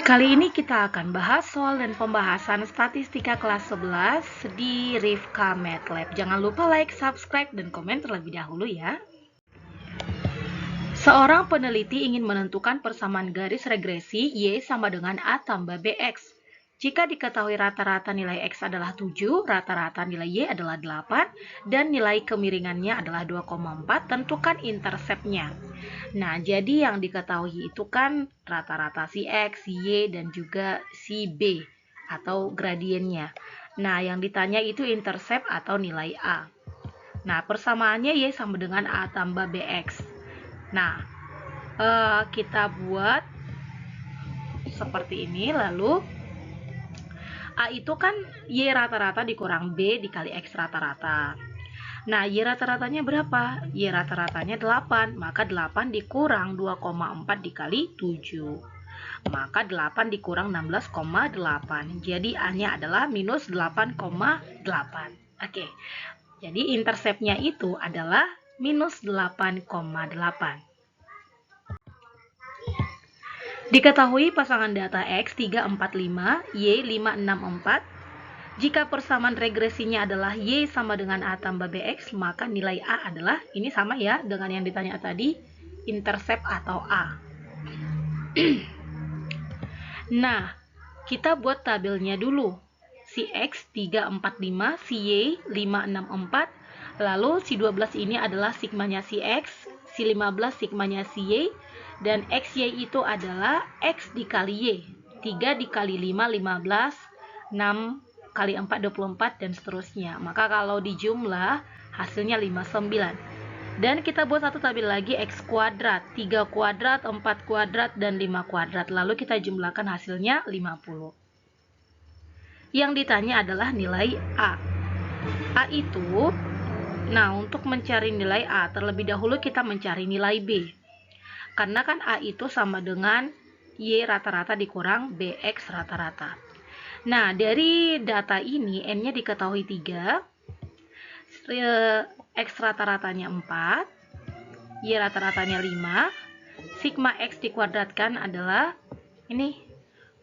Kali ini kita akan bahas soal dan pembahasan statistika kelas 11 di Rifka MATLAB. Jangan lupa like, subscribe, dan komen terlebih dahulu ya. Seorang peneliti ingin menentukan persamaan garis regresi Y sama dengan A tambah BX. Jika diketahui rata-rata nilai X adalah 7, rata-rata nilai Y adalah 8, dan nilai kemiringannya adalah 2,4, tentukan interseptnya. Nah, jadi yang diketahui itu kan rata-rata si X, si Y, dan juga si B atau gradiennya. Nah, yang ditanya itu intercept atau nilai A. Nah, persamaannya Y sama dengan A tambah BX. Nah, kita buat seperti ini, lalu A itu kan Y rata-rata dikurang B dikali X rata-rata. Nah, Y rata-ratanya berapa? Y rata-ratanya 8, maka 8 dikurang 2,4 dikali 7. Maka 8 dikurang 16,8. Jadi A-nya adalah minus 8,8. Oke, jadi interseptnya itu adalah minus 8,8. Diketahui pasangan data X 3, 4, 5, Y 5, 6, 4. Jika persamaan regresinya adalah Y sama dengan A tambah BX, maka nilai A adalah, ini sama ya dengan yang ditanya tadi, intercept atau A. Nah, kita buat tabelnya dulu. Si X 3, 4, 5, si Y 5, 6, 4. Lalu si 12 ini adalah sigmanya si X, si 15 sigmanya si Y, dan XY itu adalah X dikali Y. 3 dikali 5, 15, 6 kali 4, 24, dan seterusnya. Maka kalau dijumlah, hasilnya 59. Dan kita buat satu tabel lagi, X kuadrat, 3 kuadrat, 4 kuadrat, dan 5 kuadrat. Lalu kita jumlahkan hasilnya 50. Yang ditanya adalah nilai A. A itu, nah untuk mencari nilai A, terlebih dahulu kita mencari nilai B. Karena kan A itu sama dengan Y rata-rata dikurang BX rata-rata. Nah, dari data ini N-nya diketahui 3, X rata-ratanya 4, Y rata-ratanya 5, sigma X dikuadratkan adalah ini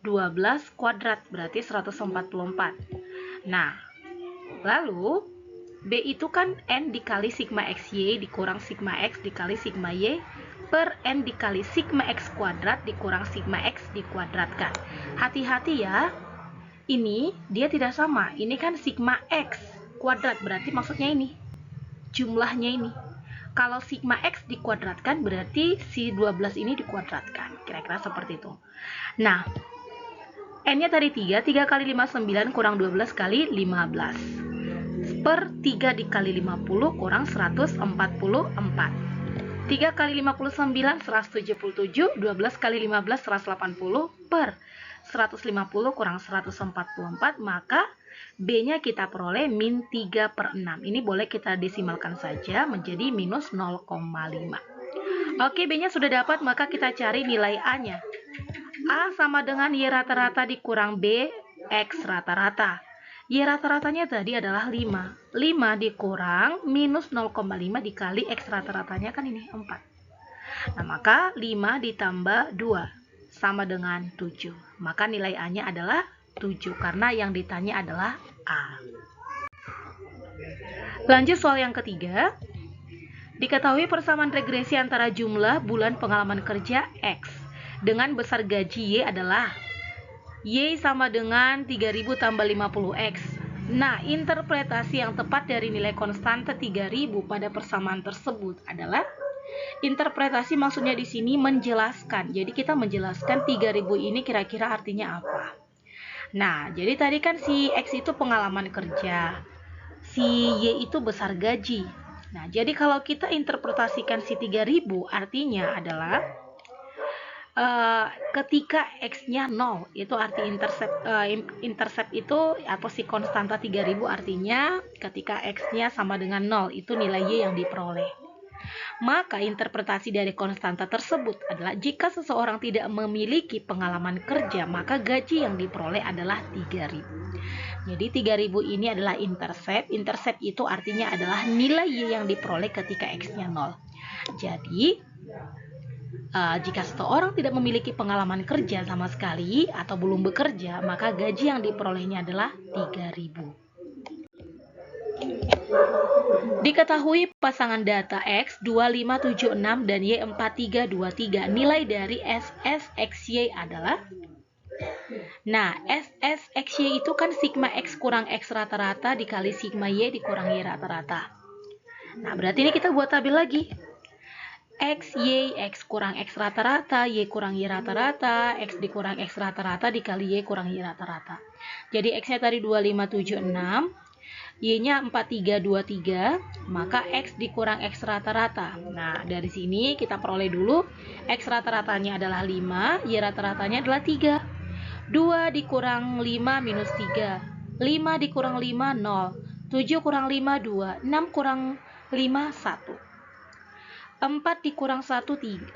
12 kuadrat, berarti 144. Nah, lalu B itu kan N dikali sigma XY dikurang sigma X dikali sigma Y per N dikali sigma X kuadrat dikurang sigma X dikuadratkan. Hati-hati ya, ini dia tidak sama. Ini kan sigma X kuadrat, berarti maksudnya ini jumlahnya ini. Kalau sigma X dikuadratkan berarti si 12 ini dikuadratkan. Kira-kira seperti itu. Nah, N-nya tadi 3, 3 kali 5, 9 kurang 12 kali 15. Per 3 dikali 50 kurang 144. 3 kali 59, 177, 12 kali 15, 180, per 150 kurang 144, maka B-nya kita peroleh min 3 per 6. Ini boleh kita desimalkan saja menjadi minus 0,5. Oke, B-nya sudah dapat, maka kita cari nilai A-nya. A sama dengan Y rata-rata dikurang B, X rata-rata. Y rata-ratanya tadi adalah 5. 5 dikurang minus 0,5 dikali X rata-ratanya kan ini 4. Nah, maka 5 ditambah 2 sama dengan 7. Maka nilai A-nya adalah 7 karena yang ditanya adalah A. Lanjut soal yang ketiga. Diketahui persamaan regresi antara jumlah bulan pengalaman kerja X dengan besar gaji Y adalah Y sama dengan 3000 tambah 50X. Nah, interpretasi yang tepat dari nilai konstanta 3000 pada persamaan tersebut adalah, interpretasi maksudnya di sini menjelaskan. Jadi kita menjelaskan 3000 ini kira-kira artinya apa. Nah, jadi tadi kan si X itu pengalaman kerja, si Y itu besar gaji. Nah, jadi kalau kita interpretasikan si 3000 artinya adalah ketika X-nya 0, itu arti intercept itu atau si konstanta 3000 artinya ketika X-nya sama dengan 0, itu nilai Y yang diperoleh. Maka interpretasi dari konstanta tersebut adalah jika seseorang tidak memiliki pengalaman kerja, maka gaji yang diperoleh adalah 3000. Jadi 3000 ini adalah intercept. Intercept itu artinya adalah nilai Y yang diperoleh ketika X-nya 0. Jadi Jika seseorang tidak memiliki pengalaman kerja sama sekali atau belum bekerja, maka gaji yang diperolehnya adalah 3.000. Diketahui pasangan data X 2576 dan Y 4323. Nilai dari SSXY adalah, nah, SSXY itu kan sigma X kurang X rata-rata dikali sigma Y dikurang Y rata-rata. Nah, berarti ini kita buat tabel lagi. X, Y, X kurang X rata-rata, Y kurang Y rata-rata, X dikurang X rata-rata dikali Y kurang Y rata-rata. Jadi X-nya tadi 2576, Y-nya 4323, maka X dikurang X rata-rata. Nah, dari sini kita peroleh dulu X rata-ratanya adalah 5, Y rata-ratanya adalah 3. 2 dikurang 5 minus 3. 5 dikurang 5, 0. 7 kurang 5, 2. 6 kurang 5, 1. 4 dikurang 1, 4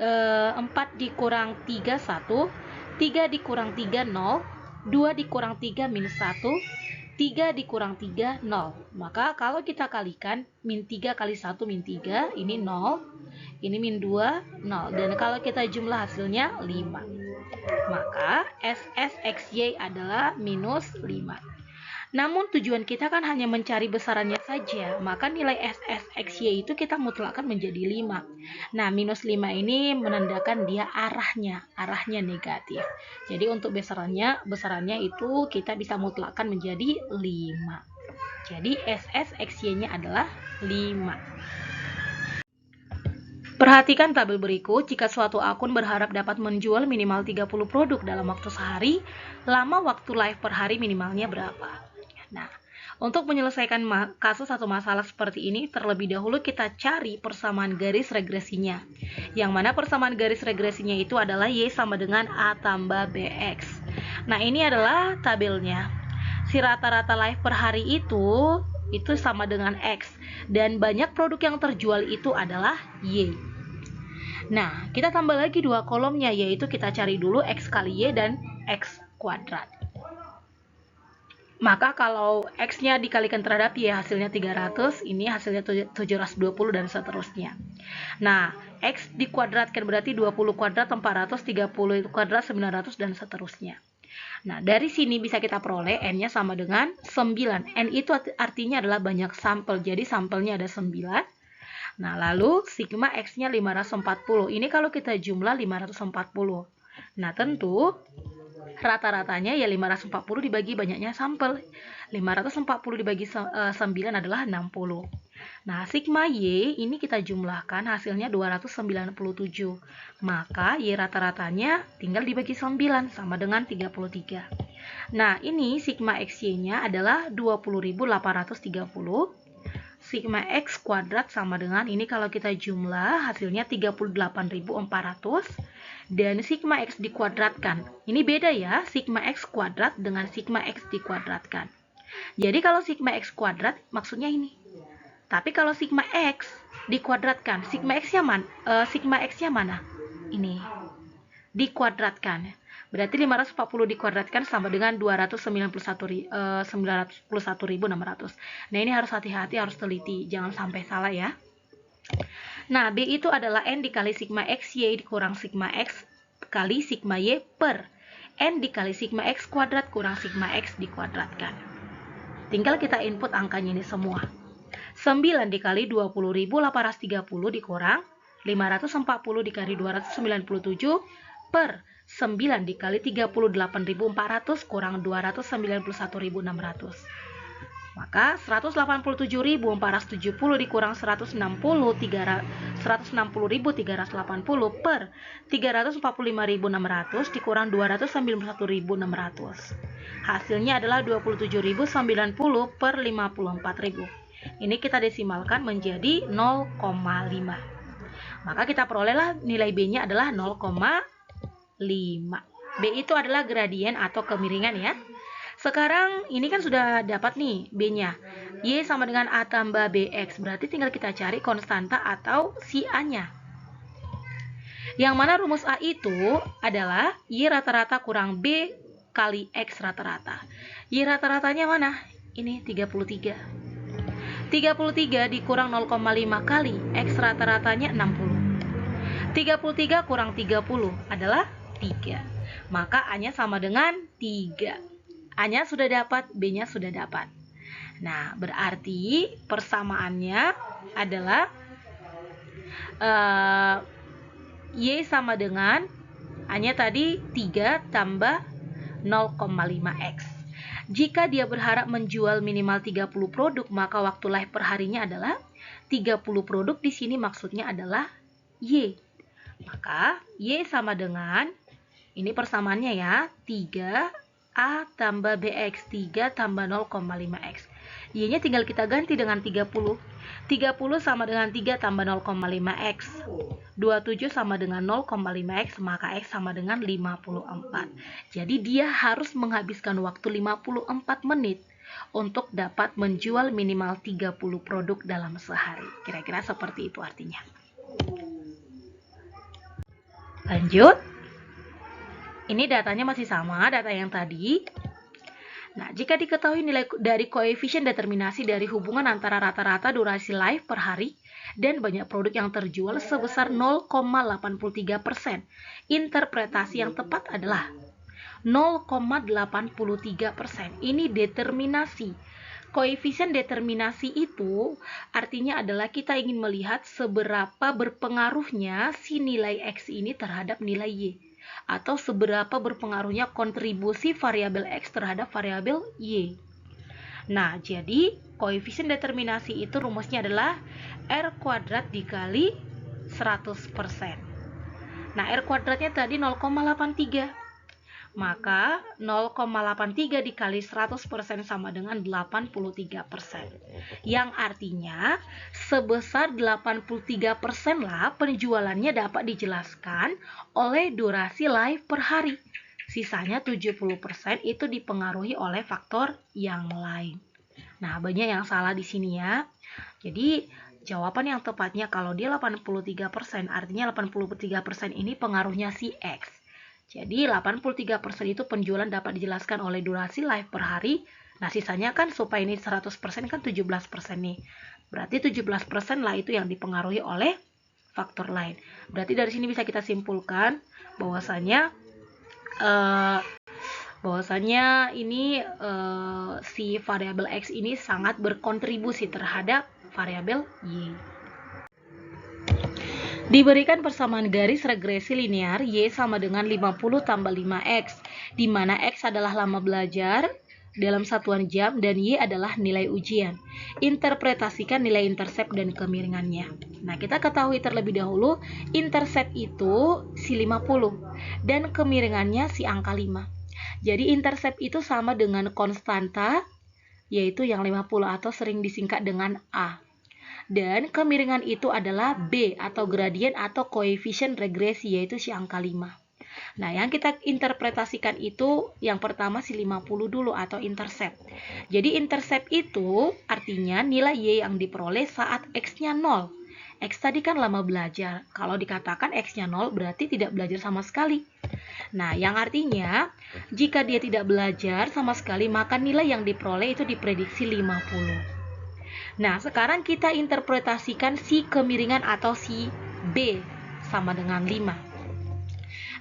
dikurang 3, 1. 3 dikurang 3, 0. 2 dikurang 3, minus 1. 3 dikurang 3, 0. Maka kalau kita kalikan, min 3 kali 1, min 3, ini 0. Ini min 2, 0. Dan kalau kita jumlah hasilnya 5. Maka SSXY adalah minus 5. Namun tujuan kita kan hanya mencari besarannya saja, maka nilai SSXY itu kita mutlakkan menjadi 5. Nah, minus 5 ini menandakan dia arahnya negatif. Jadi untuk besarannya itu kita bisa mutlakkan menjadi 5. Jadi SSXY-nya adalah 5. Perhatikan tabel berikut. Jika suatu akun berharap dapat menjual minimal 30 produk dalam waktu sehari, lama waktu live per hari minimalnya berapa? Nah, untuk menyelesaikan kasus atau masalah seperti ini, terlebih dahulu kita cari persamaan garis regresinya. Yang mana persamaan garis regresinya itu adalah Y sama dengan A tambah BX. Nah, ini adalah tabelnya. Si rata-rata live per hari itu sama dengan X. Dan banyak produk yang terjual itu adalah Y. Nah, kita tambah lagi dua kolomnya, yaitu kita cari dulu X kali Y dan X kuadrat. Maka kalau X-nya dikalikan terhadap Y hasilnya 300, ini hasilnya 720 dan seterusnya. Nah, X dikuadratkan berarti 20 kuadrat 400, 30 kuadrat 900 dan seterusnya. Nah, dari sini bisa kita peroleh N-nya sama dengan 9. N itu artinya adalah banyak sampel, jadi sampelnya ada 9. Nah, lalu sigma X-nya 540. Ini kalau kita jumlah 540. Nah, tentu rata-ratanya ya 540 dibagi banyaknya sampel. 540 dibagi 9 adalah 60. Nah, sigma Y ini kita jumlahkan hasilnya 297. Maka Y rata-ratanya tinggal dibagi 9 sama dengan 33. Nah, ini sigma XY-nya adalah 20.830. Sigma X kuadrat sama dengan ini kalau kita jumlah hasilnya 38.400. Dan sigma X dikuadratkan. Ini beda ya, sigma X kuadrat dengan sigma X dikuadratkan. Jadi kalau sigma X kuadrat maksudnya ini. Tapi kalau sigma X dikuadratkan, sigma X-nya mana? Ini. Dikuadratkan. Berarti 540 dikuadratkan sama dengan 291.600. Nah, ini harus hati-hati, harus teliti, jangan sampai salah ya. Nah, B itu adalah N dikali sigma X Y dikurang sigma X kali sigma Y per N dikali sigma X kuadrat kurang sigma X dikuadratkan. Tinggal kita input angkanya ini semua. 9 dikali 20.830 dikurang 540 dikali 297 per 9 dikali 38.400 kurang 291.600. Maka 187.470 dikurang 160.380 per 345.600 dikurang 291.600. Hasilnya adalah 27.090 per 54.000. Ini kita desimalkan menjadi 0,5. Maka kita perolehlah nilai B-nya adalah 0,5. B itu adalah gradien atau kemiringan ya. Sekarang ini kan sudah dapat nih B-nya. Y sama dengan A tambah BX. Berarti tinggal kita cari konstanta atau si A-nya. Yang mana rumus A itu adalah Y rata-rata kurang B kali X rata-rata. Y rata-ratanya mana? Ini 33. 33 dikurang 0,5 kali X rata-ratanya 60. 33 kurang 30 adalah 3. Maka A-nya sama dengan 3. A-nya sudah dapat, B-nya sudah dapat. Nah, berarti persamaannya adalah Y sama dengan A-nya tadi 3 tambah 0,5X. Jika dia berharap menjual minimal 30 produk, maka waktu live per harinya adalah 30 produk. Di sini maksudnya adalah Y. Maka Y sama dengan, ini persamaannya ya, 3A tambah BX, 3 tambah 0,5X. Y-nya tinggal kita ganti dengan 30. 30 sama dengan 3 tambah 0,5X. 27 sama dengan 0,5X, maka X sama dengan 54. Jadi dia harus menghabiskan waktu 54 menit untuk dapat menjual minimal 30 produk dalam sehari. Kira-kira seperti itu artinya. Lanjut. Ini datanya masih sama, data yang tadi. Nah, jika diketahui nilai dari koefisien determinasi dari hubungan antara rata-rata durasi live per hari dan banyak produk yang terjual sebesar 0,83%, interpretasi yang tepat adalah 0,83%. Ini determinasi. Koefisien determinasi itu artinya adalah kita ingin melihat seberapa berpengaruhnya si nilai X ini terhadap nilai Y, atau seberapa berpengaruhnya kontribusi variabel X terhadap variabel Y. Nah, jadi koefisien determinasi itu rumusnya adalah R kuadrat dikali 100%. Nah, R kuadratnya tadi 0,83. Maka 0,83 dikali 100% sama dengan 83%. Yang artinya sebesar 83% lah penjualannya dapat dijelaskan oleh durasi live per hari. Sisanya 70% itu dipengaruhi oleh faktor yang lain. Nah, banyak yang salah di sini ya. Jadi jawaban yang tepatnya kalau dia 83%, artinya 83% ini pengaruhnya si X. Jadi 83% itu penjualan dapat dijelaskan oleh durasi live per hari. Nah, sisanya kan supaya ini 100% kan 17% nih. Berarti 17% lah itu yang dipengaruhi oleh faktor lain. Berarti dari sini bisa kita simpulkan bahwasanya ini si variabel X ini sangat berkontribusi terhadap variabel Y. Diberikan persamaan garis regresi linear Y sama dengan 50 tambah 5X, di mana X adalah lama belajar dalam satuan jam dan Y adalah nilai ujian. Interpretasikan nilai intercept dan kemiringannya. Nah, kita ketahui terlebih dahulu intercept itu si 50 dan kemiringannya si angka 5. Jadi intercept itu sama dengan konstanta, yaitu yang 50 atau sering disingkat dengan A. Dan kemiringan itu adalah B atau gradien atau koefisien regresi, yaitu si angka 5. Nah, yang kita interpretasikan itu yang pertama si 50 dulu atau intercept. Jadi intercept itu artinya nilai Y yang diperoleh saat X-nya 0. X tadi kan lama belajar. Kalau dikatakan X-nya 0 berarti tidak belajar sama sekali. Nah, yang artinya jika dia tidak belajar sama sekali, maka nilai yang diperoleh itu diprediksi 50. Nah, sekarang kita interpretasikan si kemiringan atau si B sama dengan 5.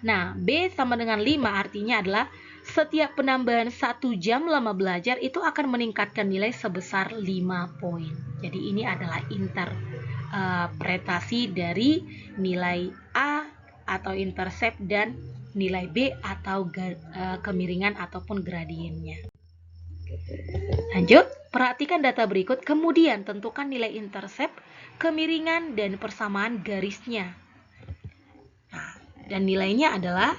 Nah, B sama dengan 5 artinya adalah setiap penambahan 1 jam lama belajar itu akan meningkatkan nilai sebesar 5 poin. Jadi ini adalah interpretasi dari nilai A atau intercept dan nilai B atau kemiringan ataupun gradiennya. Lanjut, perhatikan data berikut, kemudian tentukan nilai intercept, kemiringan, dan persamaan garisnya. Nah, dan nilainya adalah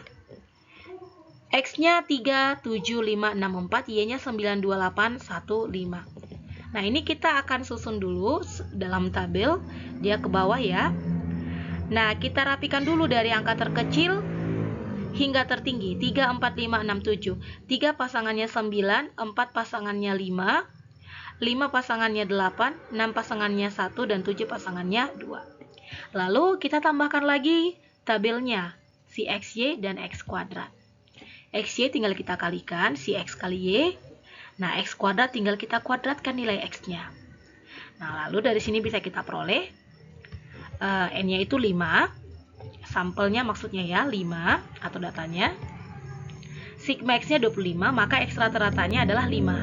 X-nya 3, 7, 5, 6, 4, Y-nya 9, 2, 8, 1, 5. Nah, ini kita akan susun dulu dalam tabel, dia ke bawah ya. Nah, kita rapikan dulu dari angka terkecil hingga tertinggi, 3, 4, 5, 6, 7. 3 pasangannya 9, 4 pasangannya 5, 5 pasangannya 8, 6 pasangannya 1, dan 7 pasangannya 2. Lalu kita tambahkan lagi tabelnya, si XY dan X kuadrat. XY tinggal kita kalikan, si X kali Y. Nah, X kuadrat tinggal kita kuadratkan nilai X-nya. Nah, lalu dari sini bisa kita peroleh N-nya itu 5. sampelnya maksudnya ya, 5 atau datanya. Sigma X-nya 25, maka X rata-ratanya adalah 5.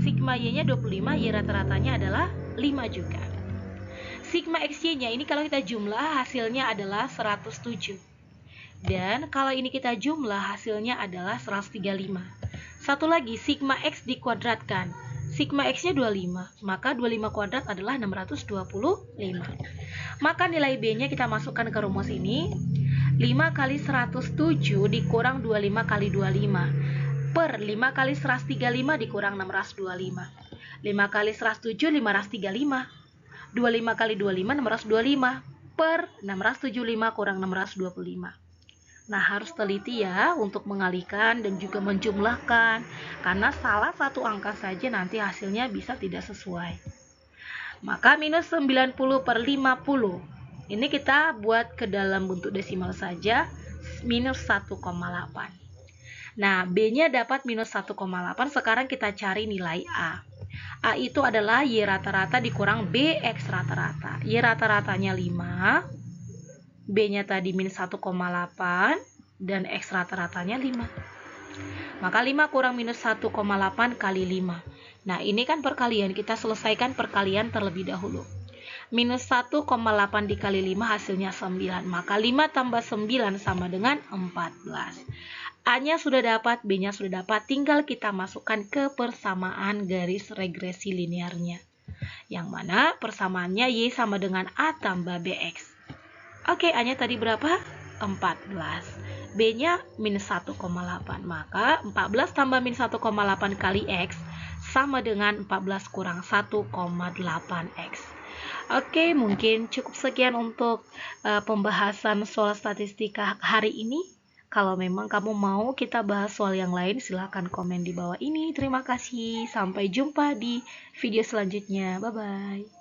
Sigma Y-nya 25, Y rata-ratanya adalah 5 juga. Sigma XY-nya ini kalau kita jumlah hasilnya adalah 107. Dan kalau ini kita jumlah hasilnya adalah 135. Satu lagi, sigma X dikuadratkan. Sigma X-nya 25, maka 25 kuadrat adalah 625. Maka nilai B-nya kita masukkan ke rumus ini. 5 kali 107 dikurang 25 kali 25 per 5 kali 135 dikurang 625. 5 kali 107 535. 25 kali 25 625 per 675 kurang 625. Nah, harus teliti ya untuk mengalihkan dan juga menjumlahkan, karena salah satu angka saja nanti hasilnya bisa tidak sesuai. Maka minus 90 per 50. Ini kita buat ke dalam bentuk desimal saja, minus 1,8. Nah, B-nya dapat minus 1,8, sekarang kita cari nilai A. A itu adalah Y rata-rata dikurang BX rata-rata. Y rata-ratanya 5, B-nya tadi minus 1,8, dan X rata-ratanya 5. Maka 5 kurang minus 1,8 kali 5. Nah, ini kan perkalian, kita selesaikan perkalian terlebih dahulu. Minus 1,8 dikali 5 hasilnya 9. Maka 5 tambah 9 sama dengan 14. A-nya sudah dapat, B-nya sudah dapat, tinggal kita masukkan ke persamaan garis regresi linearnya. Yang mana persamaannya Y sama dengan A tambah BX. Oke, A-nya tadi berapa? 14. B-nya minus 1,8. Maka 14 tambah minus 1,8 kali X sama dengan 14 kurang 1,8X. Oke, mungkin cukup sekian untuk pembahasan soal statistika hari ini. Kalau memang kamu mau kita bahas soal yang lain, silahkan komen di bawah ini. Terima kasih, sampai jumpa di video selanjutnya. Bye-bye.